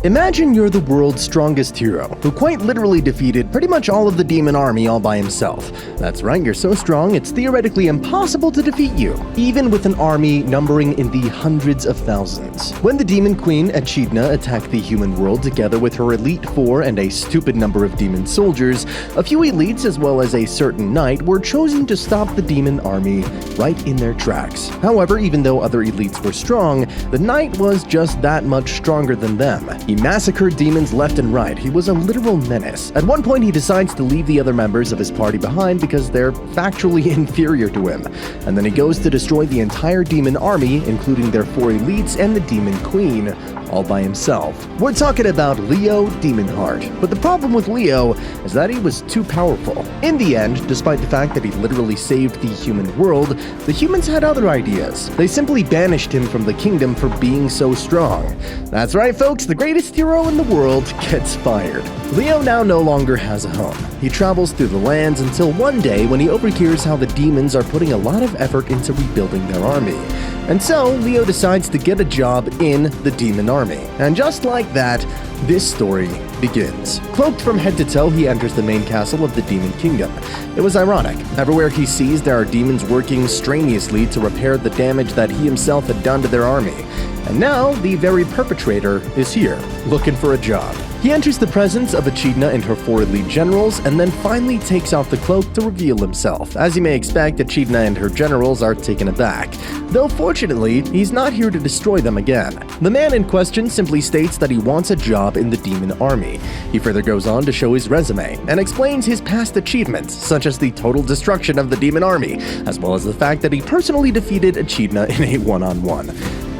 Imagine you're the world's strongest hero, who quite literally defeated pretty much all of the demon army all by himself. That's right, you're so strong it's theoretically impossible to defeat you, even with an army numbering in the hundreds of thousands. When the Demon Queen Echidna attacked the human world together with her Elite Four and a stupid number of demon soldiers, a few elites as well as a certain knight were chosen to stop the demon army right in their tracks. However, even though other elites were strong, the knight was just that much stronger than them. He massacred demons left and right. He was a literal menace. At one point, he decides to leave the other members of his party behind because they're factually inferior to him. And then he goes to destroy the entire demon army, including their 4 elites and the Demon Queen, all by himself. We're talking about Leo Demonheart. But the problem with Leo is that he was too powerful. In the end, despite the fact that he literally saved the human world, the humans had other ideas. They simply banished him from the kingdom for being so strong. That's right, folks, the greatest hero in the world gets fired. Leo now no longer has a home. He travels through the lands until one day when he overhears how the demons are putting a lot of effort into rebuilding their army. And so, Leo decides to get a job in the demon army. And just like that, this story begins. Cloaked from head to toe, he enters the main castle of the Demon Kingdom. It was ironic. Everywhere he sees, there are demons working strenuously to repair the damage that he himself had done to their army. And now, the very perpetrator is here, looking for a job. He enters the presence of Echidna and her 4 elite generals, and then finally takes off the cloak to reveal himself. As you may expect, Echidna and her generals are taken aback. Though fortunately, he's not here to destroy them again. The man in question simply states that he wants a job in the demon army. He further goes on to show his resume, and explains his past achievements, such as the total destruction of the demon army, as well as the fact that he personally defeated Echidna in a one-on-one.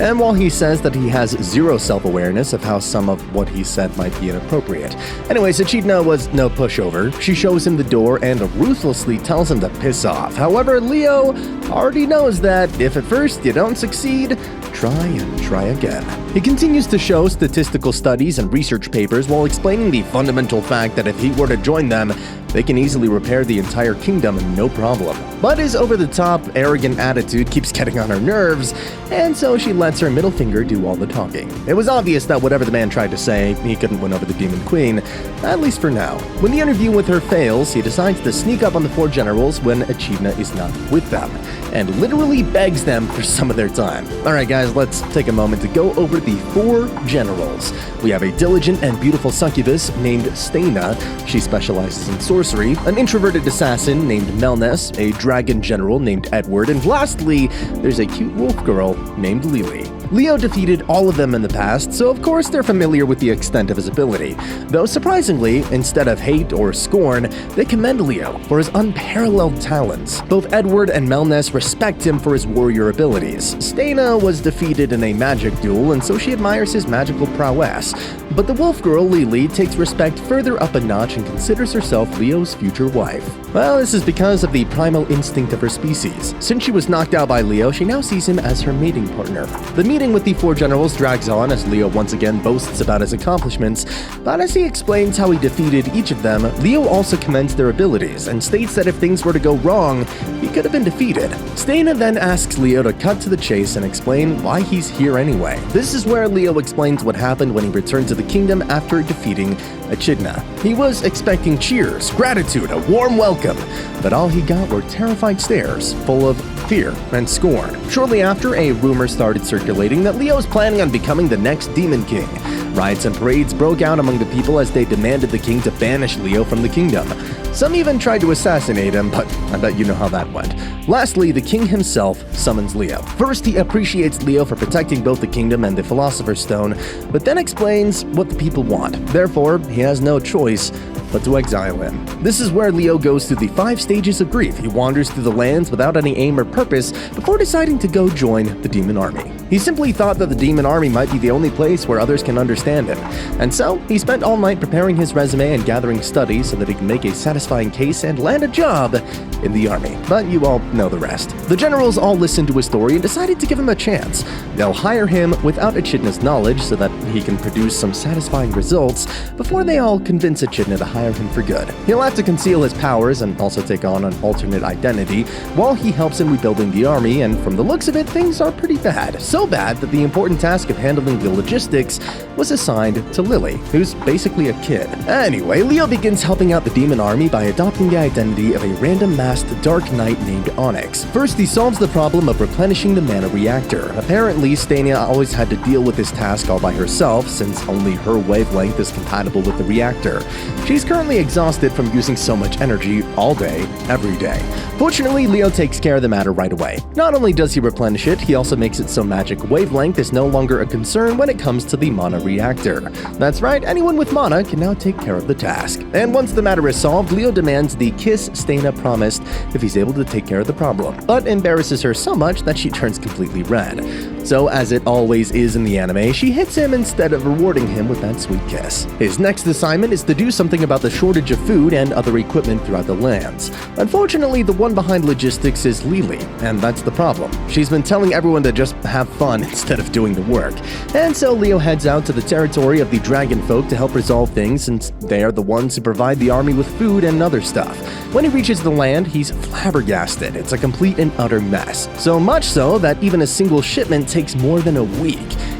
And while he says that he has zero self-awareness of how some of what he said might be inappropriate. Anyways, Echidna was no pushover. She shows him the door and ruthlessly tells him to piss off. However, Leo already knows that if at first you don't succeed, try and try again. He continues to show statistical studies and research papers while explaining the fundamental fact that if he were to join them, they can easily repair the entire kingdom no problem. But his over-the-top, arrogant attitude keeps getting on her nerves, and so she lets her middle finger do all the talking. It was obvious that whatever the man tried to say, he couldn't win over the Demon Queen, at least for now. When the interview with her fails, he decides to sneak up on the 4 generals when Echidna is not with them, and literally begs them for some of their time. Alright guys, let's take a moment to go over the 4 generals. We have a diligent and beautiful succubus named Staina. She specializes in sorcery, an introverted assassin named Melnes, a dragon general named Edward, and lastly, there's a cute wolf girl named Lily. Leo defeated all of them in the past, so of course they're familiar with the extent of his ability. Though surprisingly, instead of hate or scorn, they commend Leo for his unparalleled talents. Both Edward and Melnes respect him for his warrior abilities. Staina was defeated in a magic duel, and so she admires his magical prowess. But the wolf girl, Lily, takes respect further up a notch and considers herself Leo's future wife. Well, this is because of the primal instinct of her species. Since she was knocked out by Leo, she now sees him as her mating partner. The meeting with the 4 generals drags on as Leo once again boasts about his accomplishments, but as he explains how he defeated each of them, Leo also commends their abilities and states that if things were to go wrong, he could have been defeated. Staina then asks Leo to cut to the chase and explain why he's here anyway. This is where Leo explains what happened when he returned to the kingdom after defeating Echidna. He was expecting cheers, gratitude, a warm welcome, but all he got were terrified stares, full of fear and scorn. Shortly after, a rumor started circulating that Leo is planning on becoming the next Demon King. Riots and parades broke out among the people as they demanded the king to banish Leo from the kingdom. Some even tried to assassinate him, but I bet you know how that went. Lastly, the king himself summons Leo. First, he appreciates Leo for protecting both the kingdom and the Philosopher's Stone, but then explains what the people want. Therefore, he has no choice but to exile him. This is where Leo goes through the 5 stages of grief. He wanders through the lands without any aim or purpose before deciding to go join the demon army. He simply thought that the demon army might be the only place where others can understand him, and so he spent all night preparing his resume and gathering studies so that he can make a satisfying case and land a job in the army. But you all know the rest. The generals all listened to his story and decided to give him a chance. They'll hire him without Echidna's knowledge so that he can produce some satisfying results before they all convince Echidna to hire him for good. He'll have to conceal his powers and also take on an alternate identity while he helps in rebuilding the army, and from the looks of it, things are pretty bad. So bad that the important task of handling the logistics was assigned to Lily, who's basically a kid. Anyway, Leo begins helping out the demon army by adopting the identity of a random masked dark knight named Onyx. First, he solves the problem of replenishing the mana reactor. Apparently, Stania always had to deal with this task all by herself, since only her wavelength is compatible with the reactor. She's currently exhausted from using so much energy all day, every day. Fortunately, Leo takes care of the matter right away. Not only does he replenish it, he also makes it so magic wavelength is no longer a concern when it comes to the mana reactor. That's right, anyone with mana can now take care of the task. And once the matter is solved, Leo demands the kiss Stania promised if he's able to take care of the problem, but embarrasses her so much that she turns completely red. So, as it always is in the anime, she hits him instead of rewarding him with that sweet kiss. His next assignment is to do something about the shortage of food and other equipment throughout the lands. Unfortunately, the one behind logistics is Lily, and that's the problem. She's been telling everyone to just have fun instead of doing the work. And so Leo heads out to the territory of the dragon folk to help resolve things, since they are the ones who provide the army with food and other stuff. When he reaches the land, he's flabbergasted. It's a complete and utter mess. So much so that even a single shipment takes more than a week.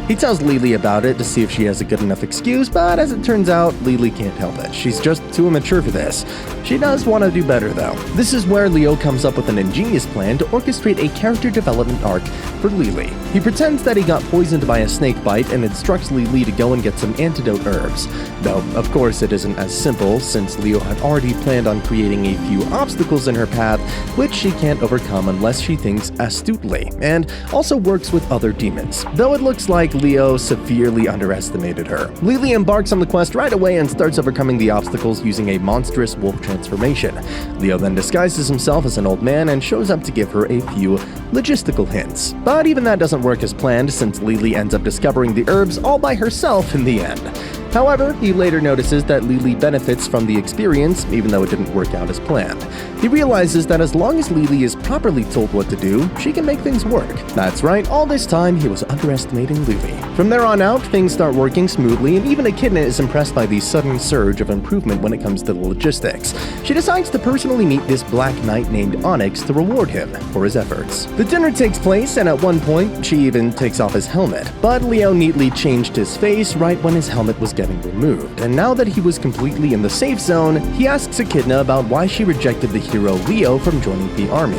He tells Lily about it to see if she has a good enough excuse, but as it turns out, Lily can't help it. She's just too immature for this. She does want to do better, though. This is where Leo comes up with an ingenious plan to orchestrate a character development arc for Lily. He pretends that he got poisoned by a snake bite and instructs Lily to go and get some antidote herbs. Though, of course, it isn't as simple, since Leo had already planned on creating a few obstacles in her path, which she can't overcome unless she thinks astutely, and also works with other demons. Though it looks like Leo severely underestimated her. Lily embarks on the quest right away and starts overcoming the obstacles using a monstrous wolf transformation. Leo then disguises himself as an old man and shows up to give her a few logistical hints. But even that doesn't work as planned, since Lily ends up discovering the herbs all by herself in the end. However, he later notices that Lily benefits from the experience, even though it didn't work out as planned. He realizes that as long as Lily is properly told what to do, she can make things work. That's right, all this time he was underestimating Lily. From there on out, things start working smoothly, and even Echidna is impressed by the sudden surge of improvement when it comes to the logistics. She decides to personally meet this black knight named Onyx to reward him for his efforts. The dinner takes place, and at one point, she even takes off his helmet, but Leo neatly changed his face right when his helmet was getting removed, and now that he was completely in the safe zone, he asks Echidna about why she rejected the hero Leo from joining the army.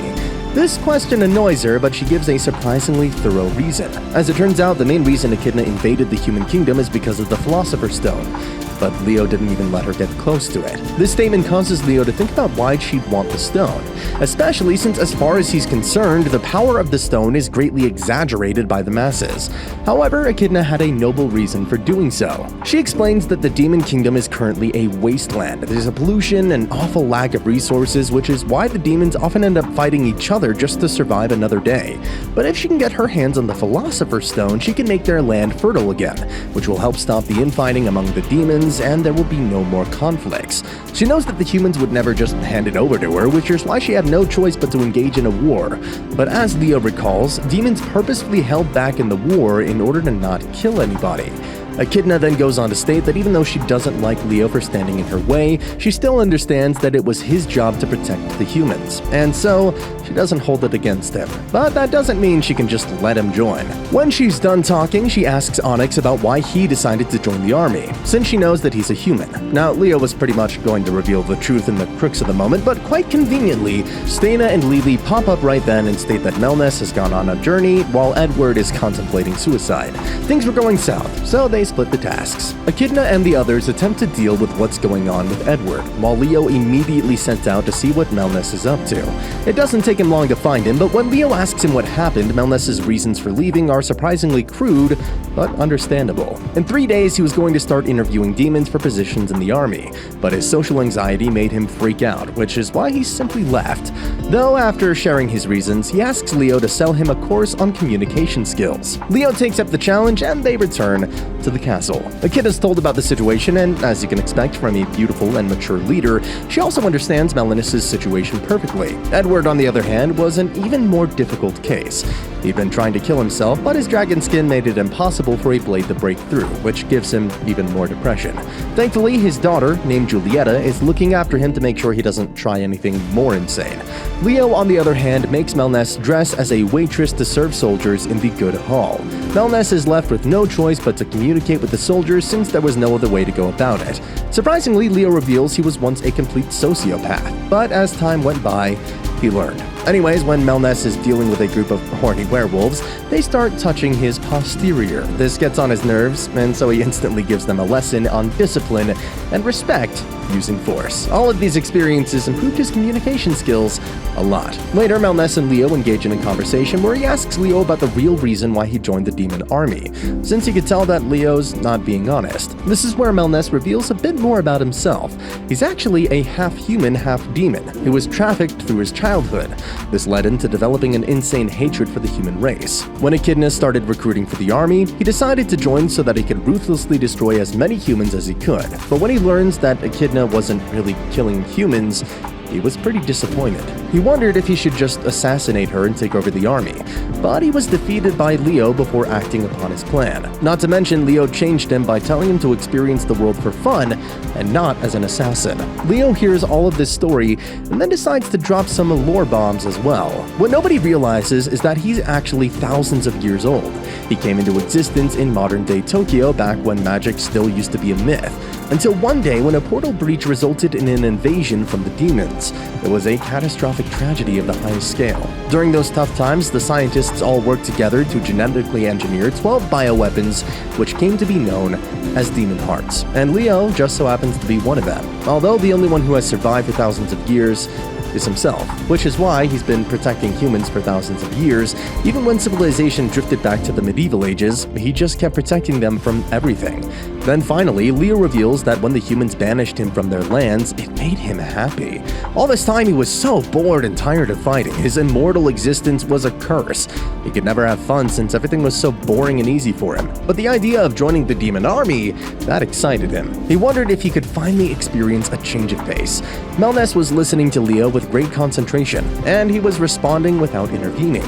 This question annoys her, but she gives a surprisingly thorough reason. As it turns out, the main reason Echidna invaded the human kingdom is because of the Philosopher's Stone, but Leo didn't even let her get close to it. This statement causes Leo to think about why she'd want the stone, especially since as far as he's concerned, the power of the stone is greatly exaggerated by the masses. However, Echidna had a noble reason for doing so. She explains that the Demon Kingdom is currently a wasteland. There's a pollution and awful lack of resources, which is why the demons often end up fighting each other just to survive another day. But if she can get her hands on the Philosopher's Stone, she can make their land fertile again, which will help stop the infighting among the demons, and there will be no more conflicts. She knows that the humans would never just hand it over to her, which is why she had no choice but to engage in a war. But as Leo recalls, demons purposefully held back in the war in order to not kill anybody. Echidna then goes on to state that even though she doesn't like Leo for standing in her way, she still understands that it was his job to protect the humans, and so she doesn't hold it against him. But that doesn't mean she can just let him join. When she's done talking, she asks Onyx about why he decided to join the army, since she knows that he's a human. Now, Leo was pretty much going to reveal the truth in the crux of the moment, but quite conveniently, Stania and Lily pop up right then and state that Melness has gone on a journey, while Edward is contemplating suicide. Things were going south, so they split the tasks. Echidna and the others attempt to deal with what's going on with Edward, while Leo immediately sent out to see what Melness is up to. It doesn't take him long to find him, but when Leo asks him what happened, Melness's reasons for leaving are surprisingly crude, but understandable. In 3 days, he was going to start interviewing demons for positions in the army, but his social anxiety made him freak out, which is why he simply left. Though after sharing his reasons, he asks Leo to sell him a course on communication skills. Leo takes up the challenge, and they return to to the castle. Echidna's told about the situation, and as you can expect from a beautiful and mature leader, she also understands Melanice's situation perfectly. Edward, on the other hand, was an even more difficult case. He'd been trying to kill himself, but his dragon skin made it impossible for a blade to break through, which gives him even more depression. Thankfully, his daughter, named Julieta, is looking after him to make sure he doesn't try anything more insane. Leo, on the other hand, makes Melness dress as a waitress to serve soldiers in the Good Hall. Melness is left with no choice but to communicate with the soldiers since there was no other way to go about it. Surprisingly, Leo reveals he was once a complete sociopath, but as time went by, he learned. Anyways, when Melness is dealing with a group of horny werewolves, they start touching his posterior. This gets on his nerves, and so he instantly gives them a lesson on discipline and respect using force. All of these experiences improved his communication skills a lot. Later, Melness and Leo engage in a conversation where he asks Leo about the real reason why he joined the demon army, since he could tell that Leo's not being honest. This is where Melness reveals a bit more about himself. He's actually a half-human, half-demon who was trafficked through his childhood. This led him to developing an insane hatred for the human race. When Echidna started recruiting for the army, he decided to join so that he could ruthlessly destroy as many humans as he could. But when he learns that Echidna wasn't really killing humans, he was pretty disappointed. He wondered if he should just assassinate her and take over the army, but he was defeated by Leo before acting upon his plan. Not to mention, Leo changed him by telling him to experience the world for fun and not as an assassin. Leo hears all of this story and then decides to drop some lore bombs as well. What nobody realizes is that he's actually thousands of years old. He came into existence in modern-day Tokyo back when magic still used to be a myth, until one day when a portal breach resulted in an invasion from the demons. It was a catastrophic tragedy of the highest scale. During those tough times, the scientists all worked together to genetically engineer 12 bioweapons, which came to be known as Demon Hearts. And Leo just so happens to be one of them, although the only one who has survived for thousands of years is himself, which is why he's been protecting humans for thousands of years. Even when civilization drifted back to the medieval ages, he just kept protecting them from everything. Then finally, Leo reveals that when the humans banished him from their lands, it made him happy. All this time he was so bored and tired of fighting. His immortal existence was a curse. He could never have fun since everything was so boring and easy for him. But the idea of joining the demon army, that excited him. He wondered if he could finally experience a change of pace. Melness was listening to Leo with great concentration, and he was responding without intervening.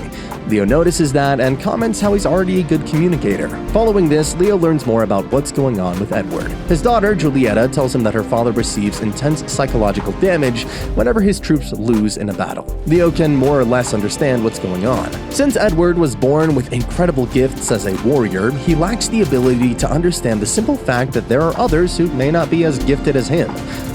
Leo notices that and comments how he's already a good communicator. Following this, Leo learns more about what's going on with Edward. His daughter, Julieta, tells him that her father receives intense psychological damage whenever his troops lose in a battle. Leo can more or less understand what's going on. Since Edward was born with incredible gifts as a warrior, he lacks the ability to understand the simple fact that there are others who may not be as gifted as him,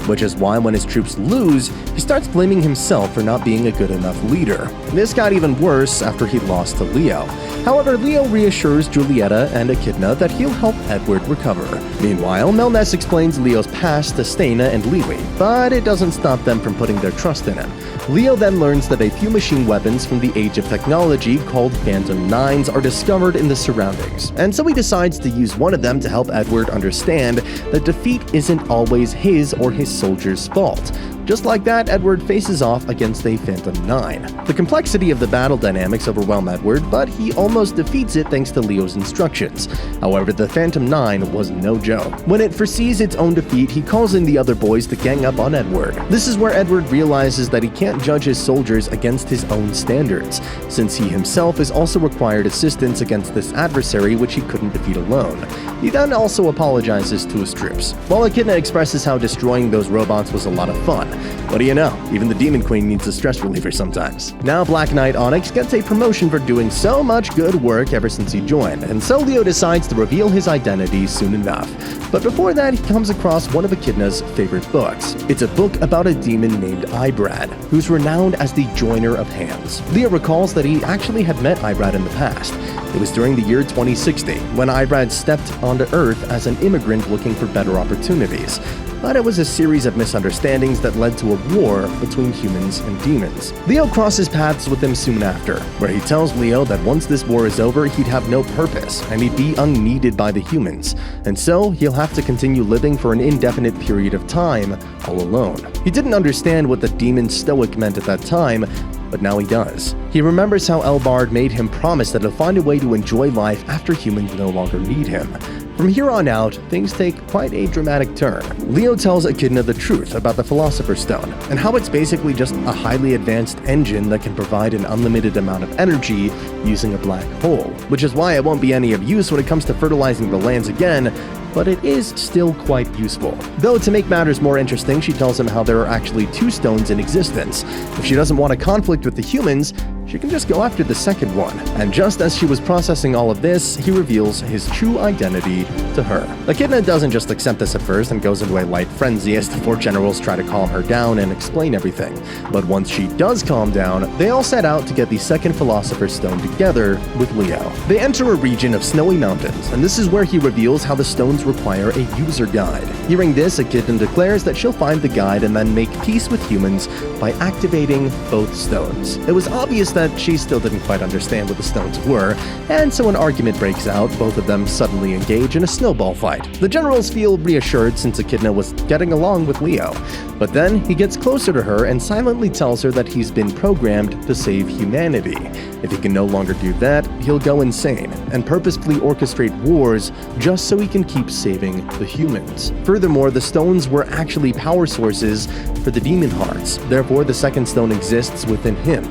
which is why when his troops lose, he starts blaming himself for not being a good enough leader. This got even worse after he lost to Leo. However, Leo reassures Julieta and Echidna that he'll help Edward recover. Meanwhile, Melness explains Leo's past to Stena and Lili, but it doesn't stop them from putting their trust in him. Leo then learns that a few machine weapons from the age of technology called Phantom 9s are discovered in the surroundings, and so he decides to use one of them to help Edward understand that defeat isn't always his or his soldiers' fault. Just like that, Edward faces off against a Phantom 9. The complexity of the battle dynamics overwhelm Edward, but he almost defeats it thanks to Leo's instructions. However, the Phantom 9 was no joke. When it foresees its own defeat, he calls in the other boys to gang up on Edward. This is where Edward realizes that he can't judge his soldiers against his own standards, since he himself is also required assistance against this adversary which he couldn't defeat alone. He then also apologizes to his troops. While Echidna expresses how destroying those robots was a lot of fun. What do you know? Even the Demon Queen needs a stress reliever sometimes. Now Black Knight Onyx gets a promotion for doing so much good work ever since he joined, and so Leo decides to reveal his identity soon enough. But before that, he comes across one of Echidna's favorite books. It's a book about a demon named Ibrad, who's renowned as the Joiner of Hands. Leo recalls that he actually had met Ibrad in the past. It was during the year 2060, when Ibrad stepped onto Earth as an immigrant looking for better opportunities. But it was a series of misunderstandings that led to a war between humans and demons. Leo crosses paths with him soon after, where he tells Leo that once this war is over, he'd have no purpose, and he'd be unneeded by the humans, and so he'll have to continue living for an indefinite period of time, all alone. He didn't understand what the demon stoic meant at that time, but now he does. He remembers how Elbard made him promise that he'll find a way to enjoy life after humans no longer need him. From here on out, things take quite a dramatic turn. Leo tells Echidna the truth about the Philosopher's Stone, and how it's basically just a highly advanced engine that can provide an unlimited amount of energy using a black hole, which is why it won't be any of use when it comes to fertilizing the lands again, but it is still quite useful. Though to make matters more interesting, she tells him how there are actually 2 stones in existence. If she doesn't want a conflict with the humans, she can just go after the second one. And just as she was processing all of this, he reveals his true identity to her. Echidna doesn't just accept this at first and goes into a light frenzy as the 4 generals try to calm her down and explain everything. But once she does calm down, they all set out to get the second Philosopher's Stone together with Leo. They enter a region of snowy mountains, and this is where he reveals how the stones require a user guide. Hearing this, Echidna declares that she'll find the guide and then make peace with humans by activating both stones. It was obvious that she still didn't quite understand what the stones were, and so an argument breaks out. Both of them suddenly engage in a snowball fight. The generals feel reassured since Echidna was getting along with Leo, but then he gets closer to her and silently tells her that he's been programmed to save humanity. If he can no longer do that, he'll go insane and purposefully orchestrate wars just so he can keep saving the humans. Furthermore, the stones were actually power sources for the demon hearts. Therefore, the second stone exists within him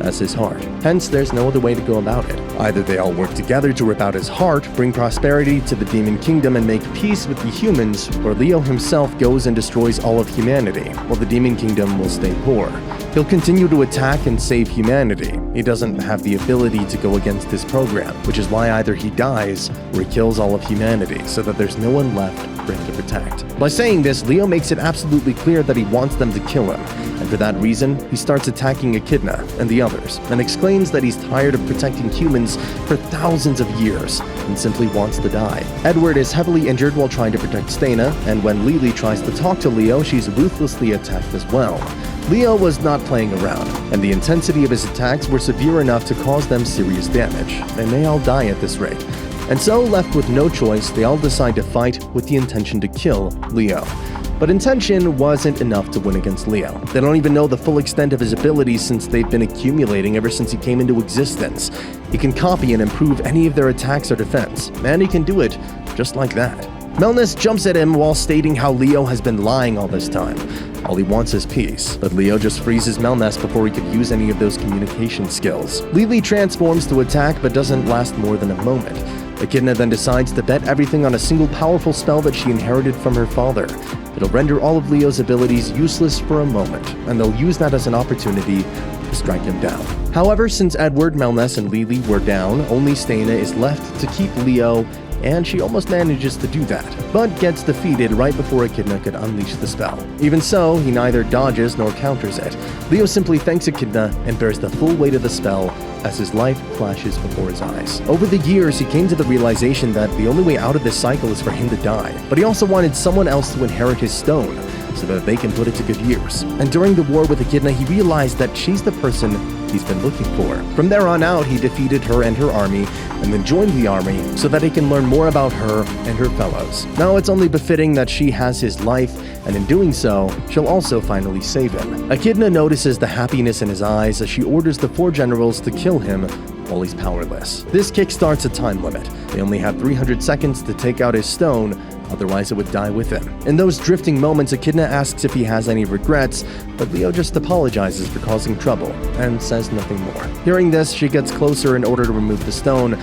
as his heart. Hence, there's no other way to go about it. Either they all work together to rip out his heart, bring prosperity to the demon kingdom, and make peace with the humans, or Leo himself goes and destroys all of humanity, while the demon kingdom will stay poor. He'll continue to attack and save humanity. He doesn't have the ability to go against his program, which is why either he dies or he kills all of humanity, so that there's no one left for him to protect. By saying this, Leo makes it absolutely clear that he wants them to kill him, and for that reason, he starts attacking Echidna and the others, and exclaims that he's tired of protecting humans for thousands of years and simply wants to die. Edward is heavily injured while trying to protect Stana, and when Lily tries to talk to Leo, she's ruthlessly attacked as well. Leo was not playing around, and the intensity of his attacks were severe enough to cause them serious damage, and they all die at this rate. And so, left with no choice, they all decide to fight with the intention to kill Leo. But intention wasn't enough to win against Leo. They don't even know the full extent of his abilities since they've been accumulating ever since he came into existence. He can copy and improve any of their attacks or defense, and he can do it just like that. Melnus jumps at him while stating how Leo has been lying all this time. All he wants is peace, but Leo just freezes Melnus before he could use any of those communication skills. Lily transforms to attack but doesn't last more than a moment. Echidna then decides to bet everything on a single powerful spell that she inherited from her father. It'll render all of Leo's abilities useless for a moment, and they'll use that as an opportunity to strike him down. However, since Edward, Melnus, and Lily were down, only Stana is left to keep Leo, and she almost manages to do that, but gets defeated right before Echidna could unleash the spell. Even so, he neither dodges nor counters it. Leo simply thanks Echidna and bears the full weight of the spell as his life flashes before his eyes. Over the years, he came to the realization that the only way out of this cycle is for him to die, but he also wanted someone else to inherit his stone, so that they can put it to good use. And during the war with Echidna, he realized that she's the person he's been looking for. From there on out, he defeated her and her army, and then joined the army so that he can learn more about her and her fellows. Now it's only befitting that she has his life, and in doing so, she'll also finally save him. Echidna notices the happiness in his eyes as she orders the 4 generals to kill him while he's powerless. This kickstarts a time limit. They only have 300 seconds to take out his stone, otherwise it would die with him. In those drifting moments, Echidna asks if he has any regrets, but Leo just apologizes for causing trouble and says nothing more. Hearing this, she gets closer in order to remove the stone.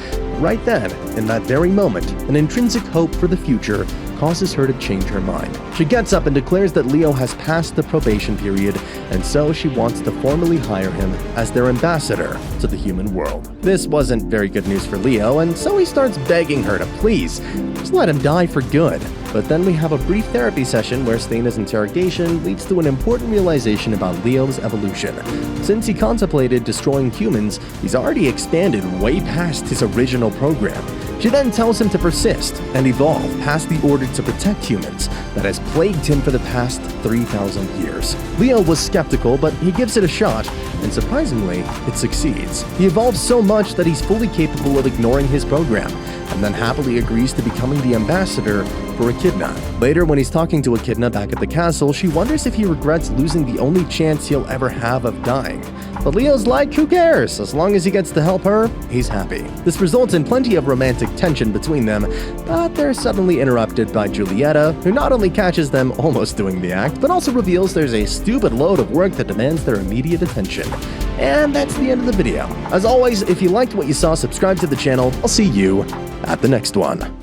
Right then, in that very moment, an intrinsic hope for the future causes her to change her mind. She gets up and declares that Leo has passed the probation period, and so she wants to formally hire him as their ambassador to the human world. This wasn't very good news for Leo, and so he starts begging her to please, just let him die for good. But then we have a brief therapy session where Stana's interrogation leads to an important realization about Leo's evolution. Since he contemplated destroying humans, he's already expanded way past his original program. She then tells him to persist and evolve past the order to protect humans that has plagued him for the past 3,000 years. Leo was skeptical, but he gives it a shot, and surprisingly, it succeeds. He evolves so much that he's fully capable of ignoring his program. and then happily agrees to becoming the ambassador for Echidna. Later, when he's talking to Echidna back at the castle, she wonders if he regrets losing the only chance he'll ever have of dying. But Leo's like, who cares? As long as he gets to help her, he's happy. This results in plenty of romantic tension between them, but they're suddenly interrupted by Julieta, who not only catches them almost doing the act, but also reveals there's a stupid load of work that demands their immediate attention. And that's the end of the video. As always, if you liked what you saw, subscribe to the channel. I'll see you at the next one.